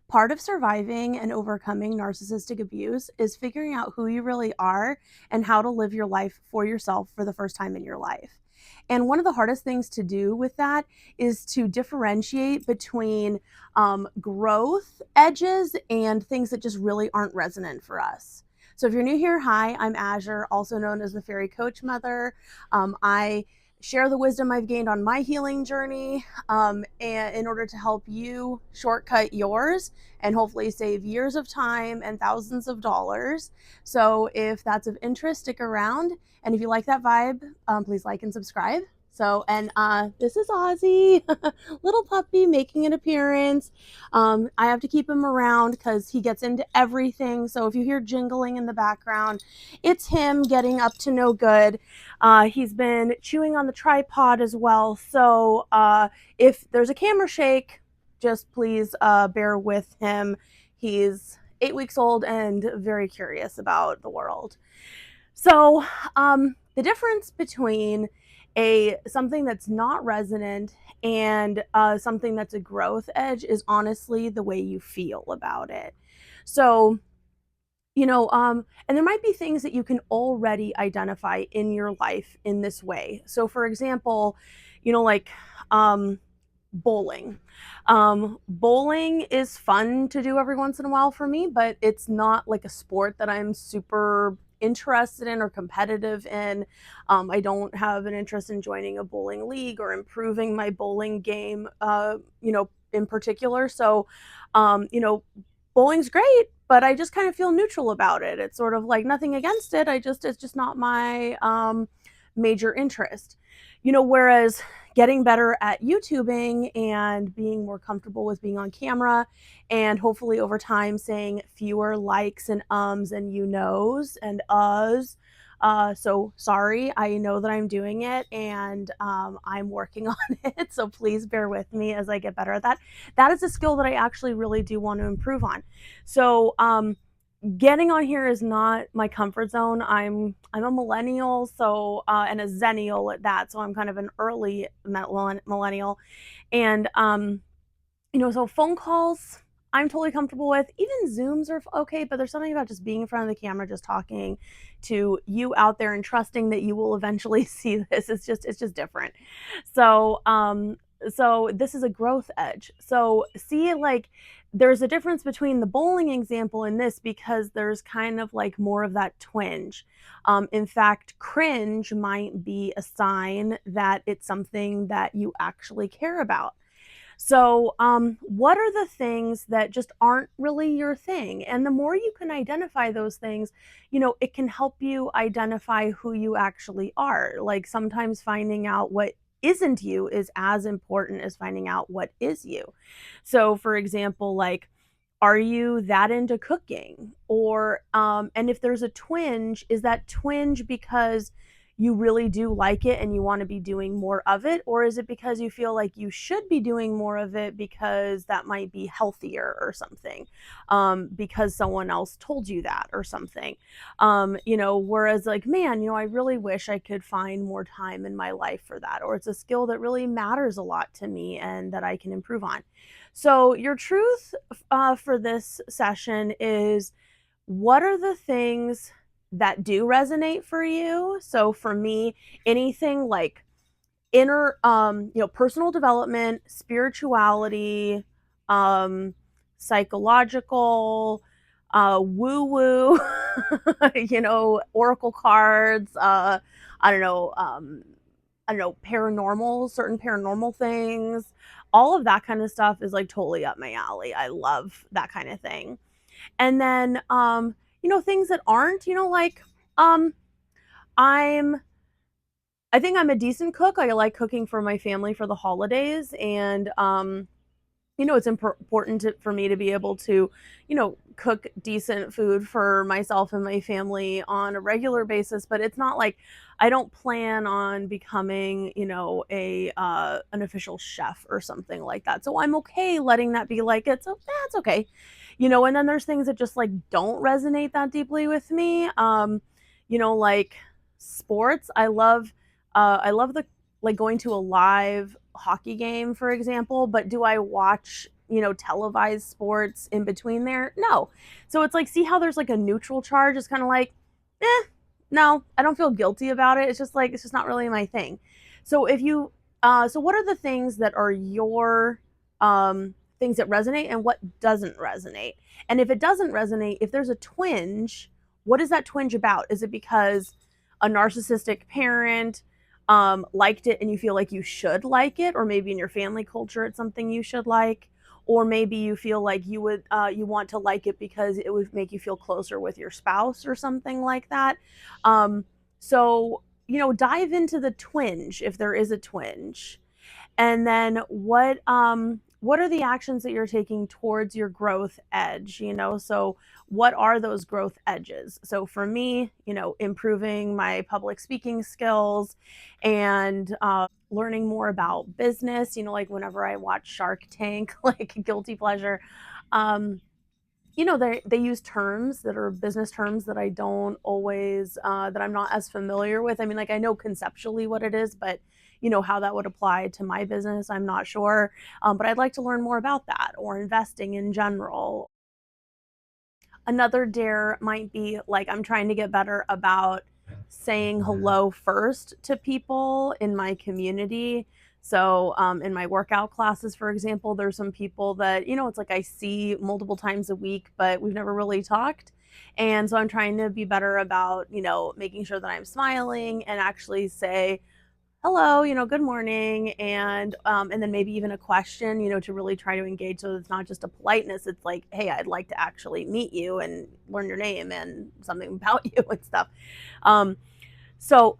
Part of surviving and overcoming narcissistic abuse is figuring out who you really are and how to live your life for yourself for the first time in your life. And one of the hardest things to do with that is to differentiate between growth edges and things that just really aren't resonant for us. So if you're new here, hi, I'm Azure, also known as the Fairy Coach Mother. I share the wisdom I've gained on my healing journey, and in order to help you shortcut yours and hopefully save years of time and thousands of dollars. So if that's of interest, stick around. And if you like that vibe, please like and subscribe. This is Ozzy, little puppy making an appearance. I have to keep him around because he gets into everything. So if you hear jingling in the background, it's him getting up to no good. He's been chewing on the tripod as well. So if there's a camera shake, just please bear with him. He's 8 weeks old and very curious about the world. So the difference between something that's not resonant and something that's a growth edge is honestly the way you feel about it. So and there might be things that you can already identify in your life in this way. So for example, like bowling. Bowling is fun to do every once in a while for me, but it's not like a sport that I'm super interested in or competitive in. I don't have an interest in joining a bowling league or improving my bowling game, in particular. So, bowling's great, but I just kind of feel neutral about it. It's sort of like nothing against it. It's just not my major interest. Whereas getting better at YouTubing and being more comfortable with being on camera and hopefully over time saying fewer likes and and you knows and uhs. So sorry, I know that I'm doing it and I'm working on it. So please bear with me as I get better at that. That is a skill that I actually really do want to improve on. So getting on here is not my comfort zone. I'm a millennial, so and a zennial at that. So I'm kind of an early millennial, and so phone calls I'm totally comfortable with. Even Zooms are okay, but there's something about just being in front of the camera, just talking to you out there and trusting that you will eventually see this. It's just different. So this is a growth edge. So see, like, there's a difference between the bowling example and this because there's kind of like more of that twinge. In fact, cringe might be a sign that it's something that you actually care about. So, what are the things that just aren't really your thing? And the more you can identify those things, it can help you identify who you actually are. Like sometimes finding out what isn't you is as important as finding out what is you. So, for example, like, are you that into cooking? Or, and if there's a twinge, is that twinge because you really do like it and you want to be doing more of it? Or is it because you feel like you should be doing more of it because that might be healthier or something? Because someone else told you that or something. Whereas like, man, I really wish I could find more time in my life for that. Or it's a skill that really matters a lot to me and that I can improve on. So your truth for this session is, what are the things that do resonate for you? So for me, anything like inner, personal development, spirituality, psychological, woo woo, oracle cards, I don't know, paranormal, certain paranormal things, all of that kind of stuff is like totally up my alley. I love that kind of thing. And then, things that aren't, like, um, I'm, I think I'm a decent cook. I like cooking for my family for the holidays. And, it's important for me to be able to, cook decent food for myself and my family on a regular basis. But it's not like I don't plan on becoming, an official chef or something like that. So I'm okay letting that be like that's okay, And then there's things that just like don't resonate that deeply with me. Like sports. I love the like going to a live hockey game, for example, but do I watch televised sports in between there? No. So it's like, see how there's like a neutral charge? It's kind of like, eh, no, I don't feel guilty about it. It's just like, it's just not really my thing. So if you, so what are the things that are your things that resonate and what doesn't resonate? And if it doesn't resonate, if there's a twinge, what is that twinge about? Is it because a narcissistic parent liked it and you feel like you should like it, or maybe in your family culture it's something you should like, or maybe you feel like you want to like it because it would make you feel closer with your spouse or something like that. So dive into the twinge if there is a twinge, and then what are the actions that you're taking towards your growth edge? So what are those growth edges? So for me, improving my public speaking skills and learning more about business, like whenever I watch Shark Tank, like guilty pleasure. Um, they use terms that are business terms that I don't always that I'm not as familiar with. I mean, like I know conceptually what it is, but how that would apply to my business, I'm not sure. But I'd like to learn more about that, or investing in general. Another dare might be like I'm trying to get better about saying hello first to people in my community. So, in my workout classes, for example, there's some people that, it's like I see multiple times a week, but we've never really talked. And so I'm trying to be better about, making sure that I'm smiling and actually say, hello, good morning, and then maybe even a question, to really try to engage, so it's not just a politeness. It's like, hey, I'd like to actually meet you and learn your name and something about you and stuff. Um, so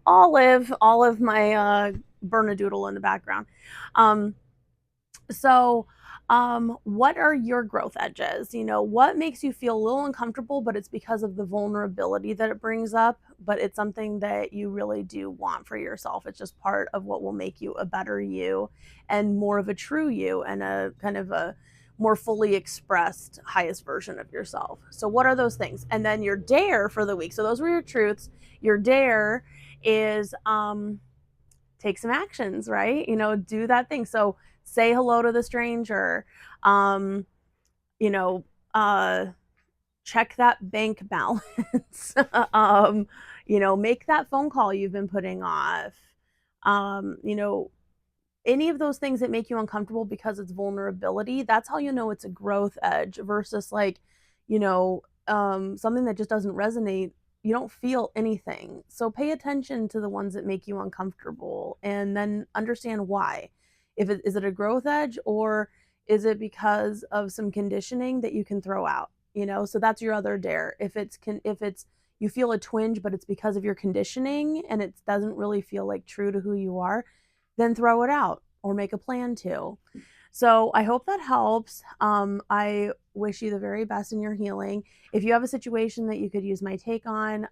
Olive, my Bernadoodle in the background. Um, so, what are your growth edges? What makes you feel a little uncomfortable, but it's because of the vulnerability that it brings up, but it's something that you really do want for yourself. It's just part of what will make you a better you and more of a true you, and a kind of a more fully expressed highest version of yourself. So what are those things? And then your dare for the week. So those were your truths. Your dare is take some actions, right? Do that thing. So say hello to the stranger. Um, you know, uh, check that bank balance. Make that phone call you've been putting off. Um, you know, any of those things that make you uncomfortable because it's vulnerability, that's how you know it's a growth edge versus like, something that just doesn't resonate. You don't feel anything. So pay attention to the ones that make you uncomfortable and then understand why. If it is it a growth edge, or is it because of some conditioning that you can throw out? So that's your other dare. If it's you feel a twinge, but it's because of your conditioning and it doesn't really feel like true to who you are, then throw it out or make a plan to. So I hope that helps. I wish you the very best in your healing. If you have a situation that you could use my take on,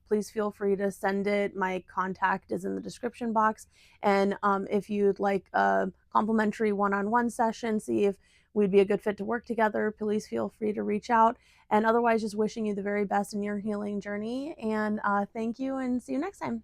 please feel free to send it. My contact is in the description box. And if you'd like a complimentary one-on-one session, see if we'd be a good fit to work together, please feel free to reach out. And otherwise, just wishing you the very best in your healing journey. And thank you, and see you next time.